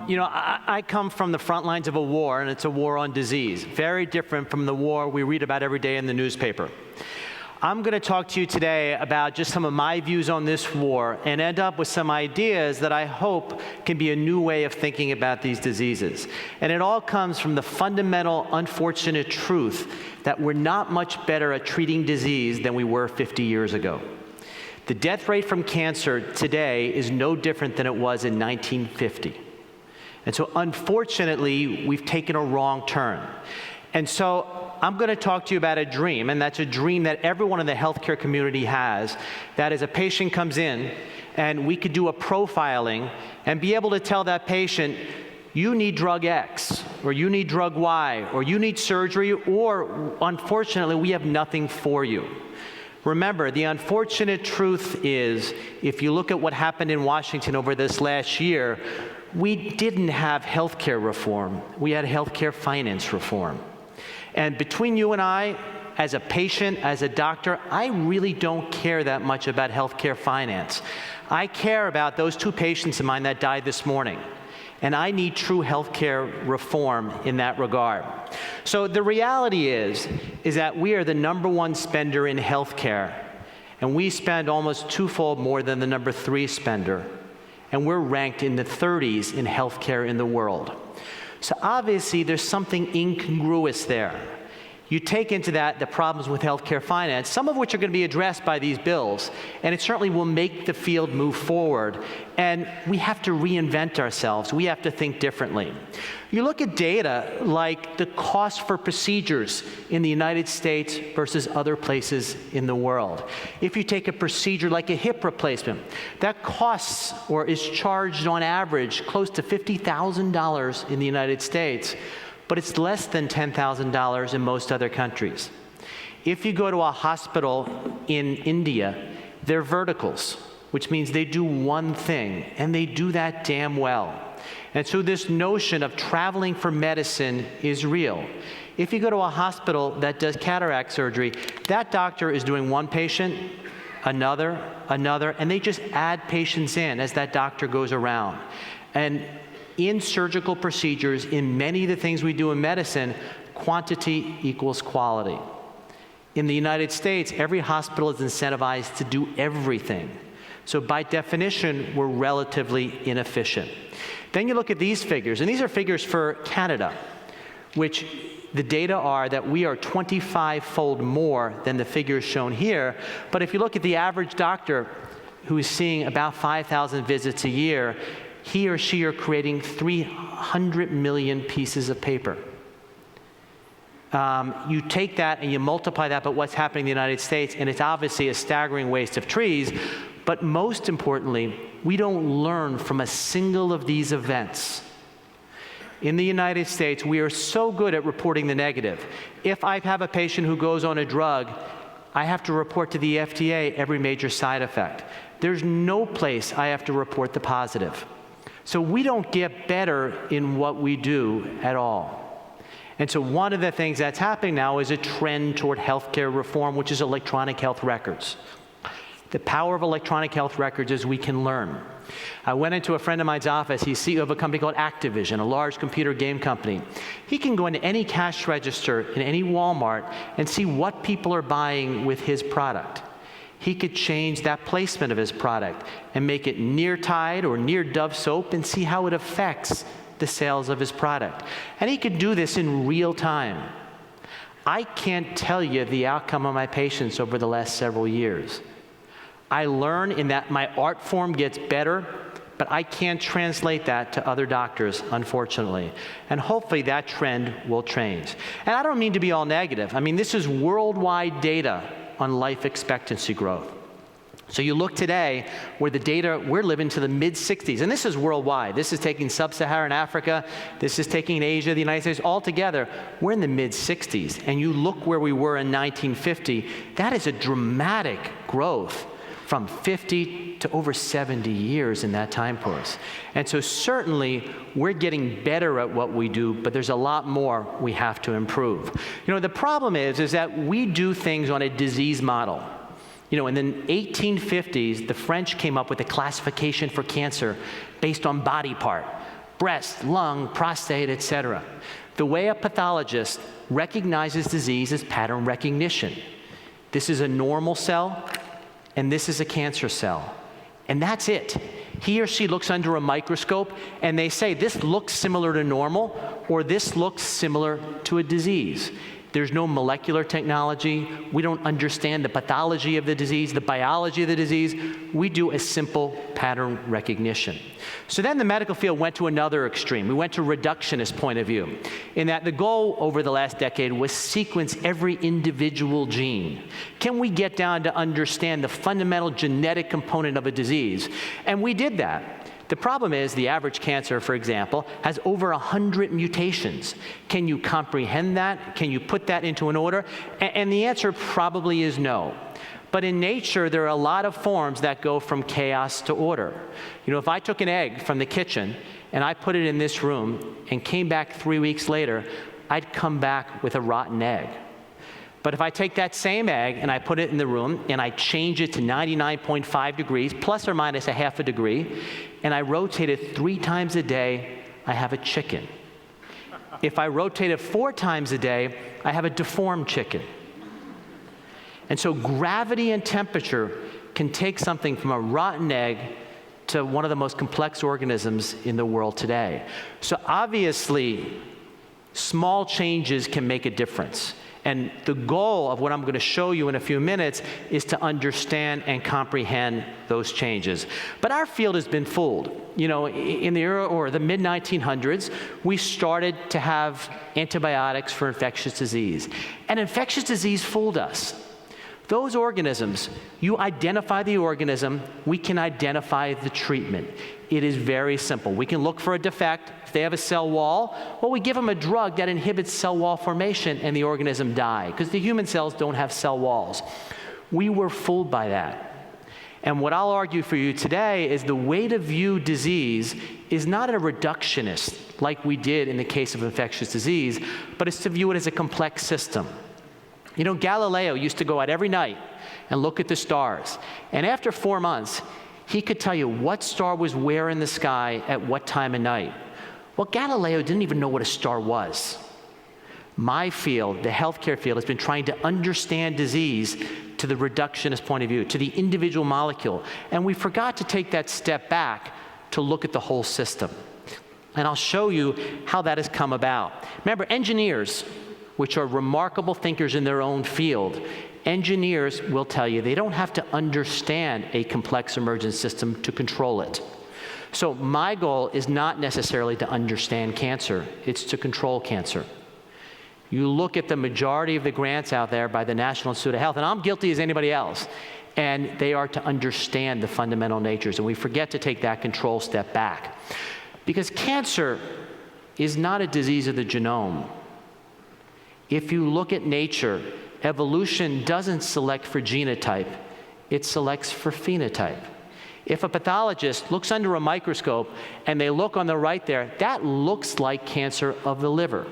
I come from the front lines of a war, and it's a war on disease. Very different from the war we read about every day in the newspaper. I'm going to talk to you today about just some of my views on this war and end up with some ideas that I hope can be a new way of thinking about these diseases. And it all comes from the fundamental, unfortunate truth that we're not much better at treating disease than we were 50 years ago. The death rate from cancer today is no different than it was in 1950. And so unfortunately, we've taken a wrong turn. And so I'm going to talk to you about a dream, and that's a dream that everyone in the healthcare community has. That is, a patient comes in, and we could do a profiling and be able to tell that patient, you need drug X, or you need drug Y, or you need surgery, or unfortunately, we have nothing for you. Remember, the unfortunate truth is, if you look at what happened in Washington over this last year, we didn't have healthcare reform. We had healthcare finance reform. And between you and I, as a patient, as a doctor, I really don't care that much about healthcare finance. I care about those two patients of mine that died this morning. And I need true healthcare reform in that regard. So the reality is that we are the #1 spender in healthcare. And we spend almost twofold more than the #3 spender. And we're ranked in the 30s in healthcare in the world. So obviously, there's something incongruous there. You take into that the problems with healthcare finance, some of which are going to be addressed by these bills, and it certainly will make the field move forward. And we have to reinvent ourselves. We have to think differently. You look at data like the cost for procedures in the United States versus other places in the world. If you take a procedure like a hip replacement, that costs or is charged on average close to $50,000 in the United States, but it's less than $10,000 in most other countries. If you go to a hospital in India, they're verticals, which means they do one thing, and they do that damn well. And so this notion of traveling for medicine is real. If you go to a hospital that does cataract surgery, that doctor is doing one patient, another, and they just add patients in as that doctor goes around. And in surgical procedures, in many of the things we do in medicine, quantity equals quality. In the United States, every hospital is incentivized to do everything. So by definition, we're relatively inefficient. Then you look at these figures, and these are figures for Canada, which the data are that we are 25-fold more than the figures shown here. But if you look at the average doctor who is seeing about 5,000 visits a year, he or she are creating 300 million pieces of paper. You take that and you multiply that by what's happening in the United States, and it's obviously a staggering waste of trees. But most importantly, we don't learn from a single of these events. In the United States, we are so good at reporting the negative. If I have a patient who goes on a drug, I have to report to the FDA every major side effect. There's no place I have to report the positive. So we don't get better in what we do at all. And so one of the things that's happening now is a trend toward healthcare reform, which is electronic health records. The power of electronic health records is we can learn. I went into a friend of mine's office. He's CEO of a company called Activision, a large computer game company. He can go into any cash register in any Walmart and see what people are buying with his product. He could change that placement of his product and make it near Tide or near Dove soap and see how it affects the sales of his product. And he could do this in real time. I can't tell you the outcome of my patients over the last several years. I learn in that my art form gets better, but I can't translate that to other doctors, unfortunately. And hopefully that trend will change. And I don't mean to be all negative. I mean, this is worldwide data on life expectancy growth. So you look today where the data, we're living to the mid-60s, and this is worldwide. This is taking sub-Saharan Africa, this is taking Asia, the United States, all together, we're in the mid-60s. And you look where we were in 1950, that is a dramatic growth from 50 to over 70 years in that time course. And so certainly we're getting better at what we do, but there's a lot more we have to improve. You know, the problem is that we do things on a disease model. You know, in the 1850s, the French came up with a classification for cancer based on body part. breast, lung, prostate, etc. The way a pathologist recognizes disease is pattern recognition. This is a normal cell, and this is a cancer cell. And that's it. He or she looks under a microscope, and they say, this looks similar to normal, or this looks similar to a disease. There's no molecular technology. We don't understand the pathology of the disease, the biology of the disease. We do a simple pattern recognition. So then the medical field went to another extreme. We went to reductionist point of view, in that the goal over the last decade was sequence every individual gene. Can we get down to understand the fundamental genetic component of a disease? And we did that. The problem is the average cancer, for example, has over 100 mutations. Can you comprehend that? Can you put that into an order? And the answer probably is no. But in nature, there are a lot of forms that go from chaos to order. You know, if I took an egg from the kitchen and I put it in this room and came back 3 weeks later, I'd come back with a rotten egg. But if I take that same egg and I put it in the room and I change it to 99.5 degrees, plus or minus a half a degree, and I rotate it 3 times a day, I have a chicken. If I rotate it 4 times a day, I have a deformed chicken. And so gravity and temperature can take something from a rotten egg to one of the most complex organisms in the world today. So obviously, small changes can make a difference. And the goal of what I'm going to show you in a few minutes is to understand and comprehend those changes. But our field has been fooled. You know, in the era or the mid-1900s, we started to have antibiotics for infectious disease. And infectious disease fooled us. Those organisms, you identify the organism, we can identify the treatment. It is very simple. We can look for a defect. If they have a cell wall, well, we give them a drug that inhibits cell wall formation and the organism dies, because the human cells don't have cell walls. We were fooled by that. And what I'll argue for you today is the way to view disease is not a reductionist like we did in the case of infectious disease, but it's to view it as a complex system. You know, Galileo used to go out every night and look at the stars. And after 4 months, he could tell you what star was where in the sky at what time of night. Well, Galileo didn't even know what a star was. My field, the healthcare field, has been trying to understand disease to the reductionist point of view, to the individual molecule. And we forgot to take that step back to look at the whole system. And I'll show you how that has come about. Remember, engineers, which are remarkable thinkers in their own field, engineers will tell you they don't have to understand a complex emergent system to control it. So my goal is not necessarily to understand cancer, it's to control cancer. You look at the majority of the grants out there by the National Institute of Health, and I'm guilty as anybody else, and they are to understand the fundamental natures, and we forget to take that control step back. Because cancer is not a disease of the genome. If you look at nature, evolution doesn't select for genotype, it selects for phenotype. If a pathologist looks under a microscope and they look on the right there, that looks like cancer of the liver.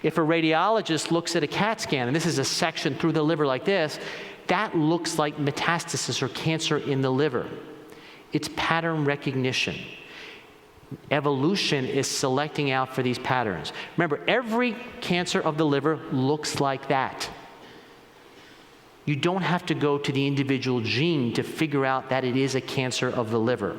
If a radiologist looks at a CAT scan, and this is a section through the liver like this, that looks like metastasis or cancer in the liver. It's pattern recognition. Evolution is selecting out for these patterns. Remember, every cancer of the liver looks like that. You don't have to go to the individual gene to figure out that it is a cancer of the liver.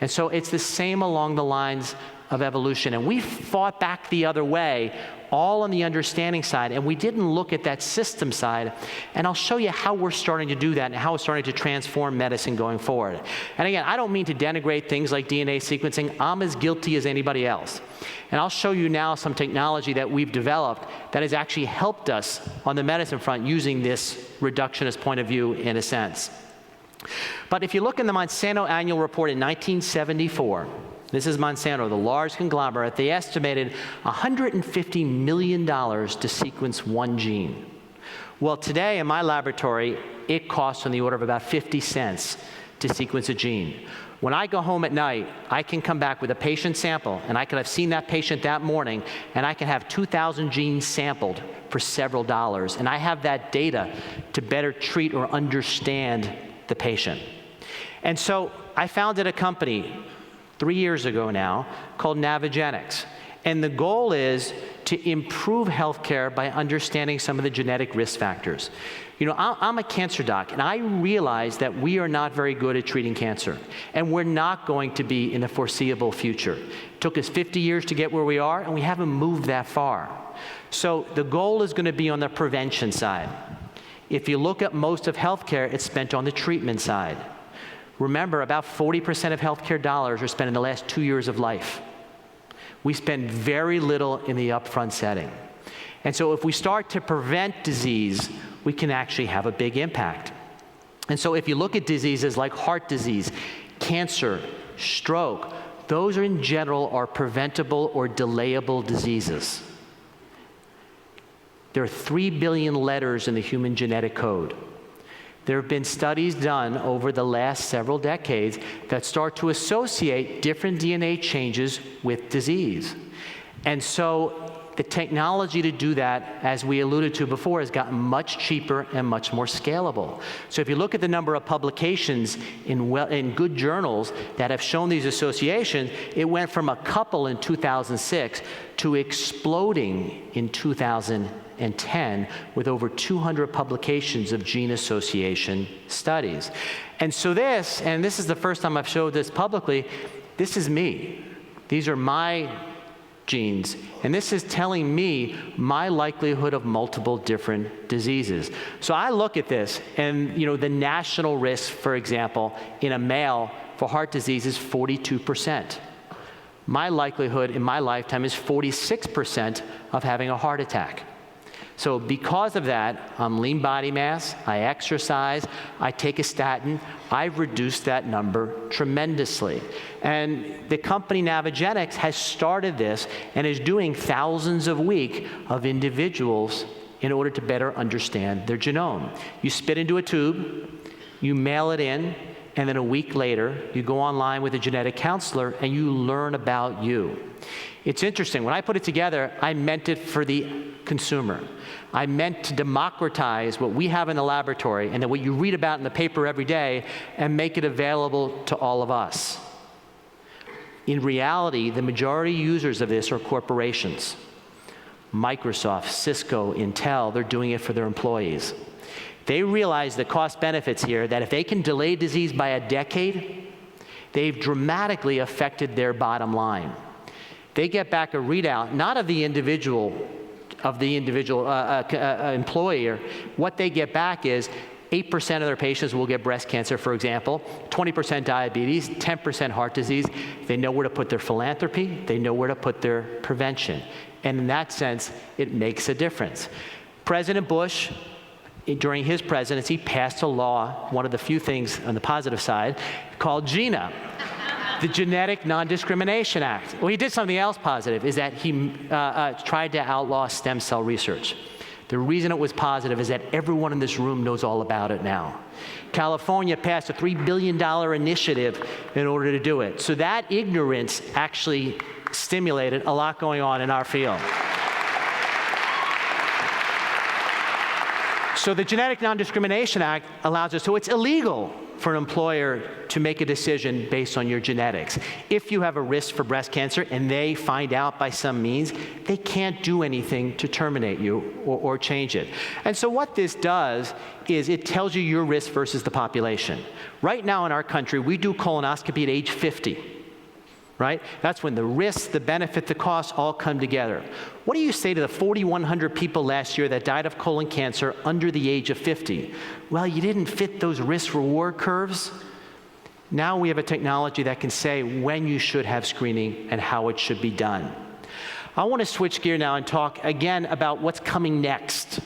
And so it's the same along the lines of evolution. And we fought back the other way, all on the understanding side, and we didn't look at that system side. And I'll show you how we're starting to do that and how it's starting to transform medicine going forward. And again, I don't mean to denigrate things like DNA sequencing. I'm as guilty as anybody else. And I'll show you now some technology that we've developed that has actually helped us on the medicine front using this reductionist point of view in a sense. But if you look in the Monsanto annual report in 1974, this is Monsanto, the large conglomerate, they estimated $150 million to sequence one gene. Well, today in my laboratory, it costs on the order of about 50 cents to sequence a gene. When I go home at night, I can come back with a patient sample, and I could have seen that patient that morning, and I can have 2,000 genes sampled for several dollars, and I have that data to better treat or understand the patient. And so I founded a company 3 years ago now, called Navigenics. And the goal is to improve healthcare by understanding some of the genetic risk factors. You know, I'm a cancer doc, and I realize that we are not very good at treating cancer, and we're not going to be in the foreseeable future. It took us 50 years to get where we are, and we haven't moved that far. So the goal is going to be on the prevention side. If you look at most of healthcare, it's spent on the treatment side. Remember, about 40% of healthcare dollars are spent in the last 2 years of life. We spend very little in the upfront setting. And so if we start to prevent disease, we can actually have a big impact. And so if you look at diseases like heart disease, cancer, stroke, those are in general are preventable or delayable diseases. There are 3 billion letters in the human genetic code. There have been studies done over the last several decades that start to associate different DNA changes with disease. And so the technology to do that, as we alluded to before, has gotten much cheaper and much more scalable. So if you look at the number of publications in good journals that have shown these associations, it went from a couple in 2006 to exploding in 2010 with over 200 publications of gene association studies. And so this is the first time I've showed this publicly, this is me. These are my genes, and this is telling me my likelihood of multiple different diseases. So I look at this, and you know, the national risk, for example, in a male for heart disease is 42%. My likelihood in my lifetime is 46% of having a heart attack. So because of that, I'm lean body mass, I exercise, I take a statin, I've reduced that number tremendously. And the company Navigenics has started this and is doing thousands a week of individuals in order to better understand their genome. You spit into a tube, you mail it in, and then a week later, you go online with a genetic counselor and you learn about you. It's interesting, when I put it together, I meant it for the consumer. I meant to democratize what we have in the laboratory and then what you read about in the paper every day and make it available to all of us. In reality, the majority users of this are corporations. Microsoft, Cisco, Intel, they're doing it for their employees. They realize the cost benefits here, that if they can delay disease by a decade, they've dramatically affected their bottom line. They get back a readout, not of the individual employer. What they get back is 8% of their patients will get breast cancer, for example, 20% diabetes, 10% heart disease. They know where to put their philanthropy. They know where to put their prevention. And in that sense, it makes a difference. President Bush, during his presidency, passed a law, one of the few things on the positive side, called GINA, the Genetic Non-Discrimination Act. Well, he did something else positive, is that he tried to outlaw stem cell research. The reason it was positive is that everyone in this room knows all about it now. California passed a $3 billion initiative in order to do it. So that ignorance actually stimulated a lot going on in our field. So the Genetic Non-Discrimination Act allows us, so it's illegal for an employer to make a decision based on your genetics. If you have a risk for breast cancer and they find out by some means, they can't do anything to terminate you or change it. And so what this does is it tells you your risk versus the population. Right now in our country, we do colonoscopy at age 50. Right? That's when the risks, the benefit, the costs all come together. What do you say to the 4,100 people last year that died of colon cancer under the age of 50? Well, you didn't fit those risk-reward curves. Now we have a technology that can say when you should have screening and how it should be done. I want to switch gear now and talk again about what's coming next.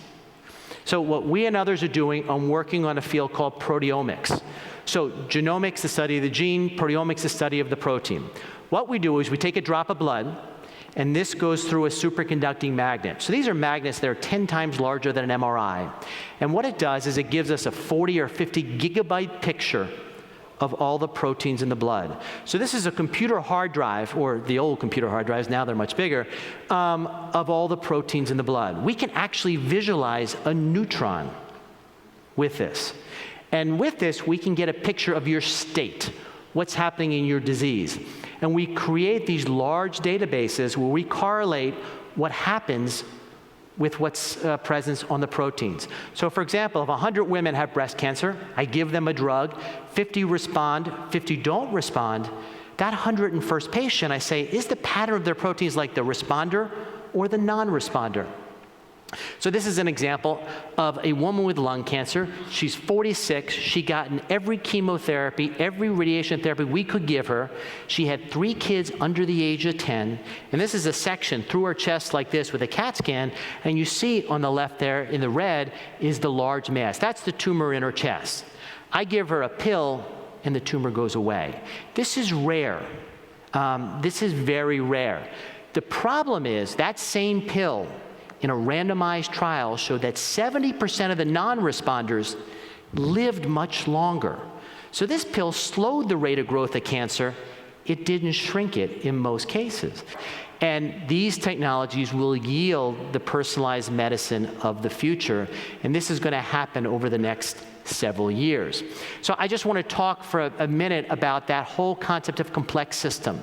So what we and others are doing, I'm working on a field called proteomics. So genomics, the study of the gene, proteomics, the study of the protein. What we do is we take a drop of blood, and this goes through a superconducting magnet. So these are magnets that are 10 times larger than an MRI. And what it does is it gives us a 40 or 50 gigabyte picture of all the proteins in the blood. So this is a computer hard drive, or the old computer hard drives, now they're much bigger, of all the proteins in the blood. We can actually visualize a neutron with this. And with this, we can get a picture of your state, what's happening in your disease. and we create these large databases where we correlate what happens with what's present on the proteins. So for example, if 100 women have breast cancer, I give them a drug, 50 respond, 50 don't respond, that 101st patient, I say, is the pattern of their proteins like the responder or the non-responder? So this is an example of a woman with lung cancer. She's 46. She gotten every chemotherapy, every radiation therapy we could give her. She had 3 kids under the age of 10. And this is a section through her chest like this with a CAT scan. And you see on the left there in the red is the large mass. That's the tumor in her chest. I give her a pill and the tumor goes away. This is rare. This is very rare. The problem is that same pill in a randomized trial showed that 70% of the non-responders lived much longer. So this pill slowed the rate of growth of cancer. It didn't shrink it in most cases. And these technologies will yield the personalized medicine of the future. And this is going to happen over the next several years. So I just want to talk for a minute about that whole concept of complex system.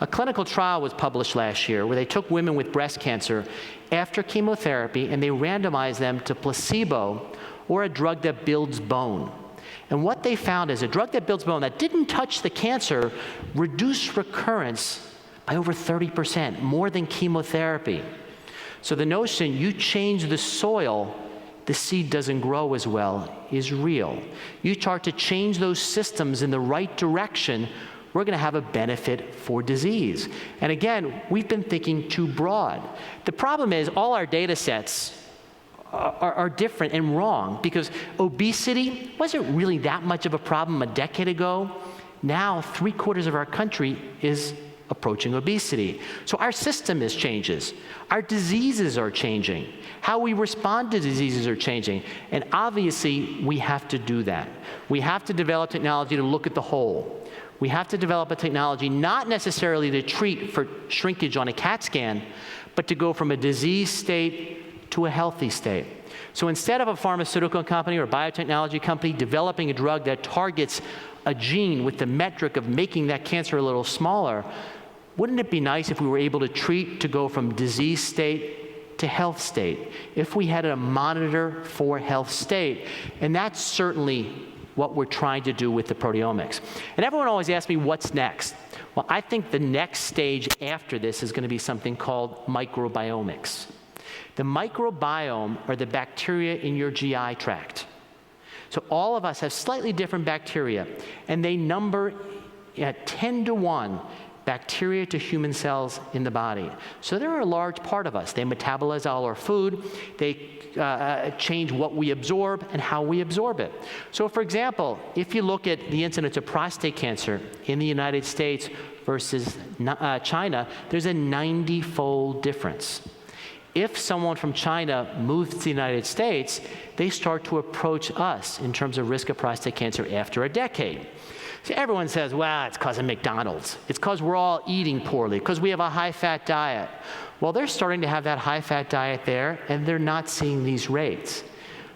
A clinical trial was published last year where they took women with breast cancer after chemotherapy and they randomized them to placebo or a drug that builds bone. And what they found is a drug that builds bone that didn't touch the cancer reduced recurrence by over 30%, more than chemotherapy. So the notion you change the soil, the seed doesn't grow as well is real. You start to change those systems in the right direction, we're going to have a benefit for disease. And again, we've been thinking too broad. The problem is all our data sets are different and wrong because obesity wasn't really that much of a problem a decade ago. Now 3/4 of our country is approaching obesity. So our system changes. Our diseases are changing. How we respond to diseases are changing. And obviously, we have to do that. We have to develop technology to look at the whole. We have to develop a technology not necessarily to treat for shrinkage on a CAT scan, but to go from a disease state to a healthy state. So instead of a pharmaceutical company or biotechnology company developing a drug that targets a gene with the metric of making that cancer a little smaller, wouldn't it be nice if we were able to treat to go from disease state to health state? If we had a monitor for health state, and that's certainly what we're trying to do with the proteomics. And everyone always asks me, what's next? Well, I think the next stage after this is going to be something called microbiomics. The microbiome are the bacteria in your GI tract. So all of us have slightly different bacteria, and they number at 10-to-1 bacteria to human cells in the body. So they're a large part of us. They metabolize all our food. They change what we absorb and how we absorb it. So for example, if you look at the incidence of prostate cancer in the United States versus China, there's a 90-fold difference. If someone from China moves to the United States, they start to approach us in terms of risk of prostate cancer after a decade. So everyone says, well, it's because of McDonald's. It's because we're all eating poorly, because we have a high-fat diet. Well, they're starting to have that high-fat diet there, and they're not seeing these rates.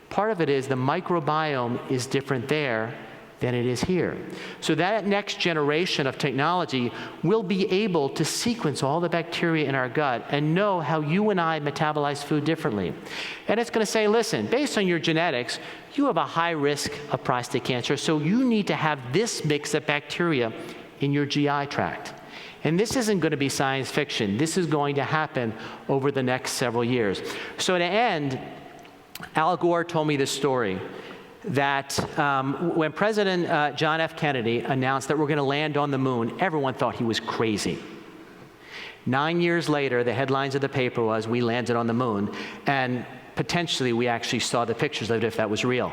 Part of it is the microbiome is different there than it is here. So that next generation of technology will be able to sequence all the bacteria in our gut and know how you and I metabolize food differently. And it's going to say, listen, based on your genetics, you have a high risk of prostate cancer, so you need to have this mix of bacteria in your GI tract. And this isn't going to be science fiction. This is going to happen over the next several years. So to end, Al Gore told me this story that when President John F. Kennedy announced that we're going to land on the moon, everyone thought he was crazy. 9 years later, the headlines of the paper was, we landed on the moon, and potentially we actually saw the pictures of it if that was real.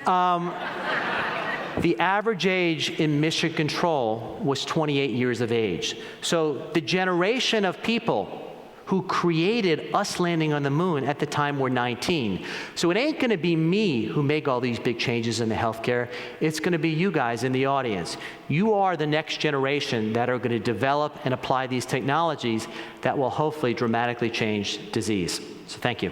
The average age in mission control was 28 years of age. So the generation of people who created us landing on the moon at the time were 19. So it ain't going to be me who make all these big changes in the healthcare. It's going to be you guys in the audience. You are the next generation that are going to develop and apply these technologies that will hopefully dramatically change disease. So thank you.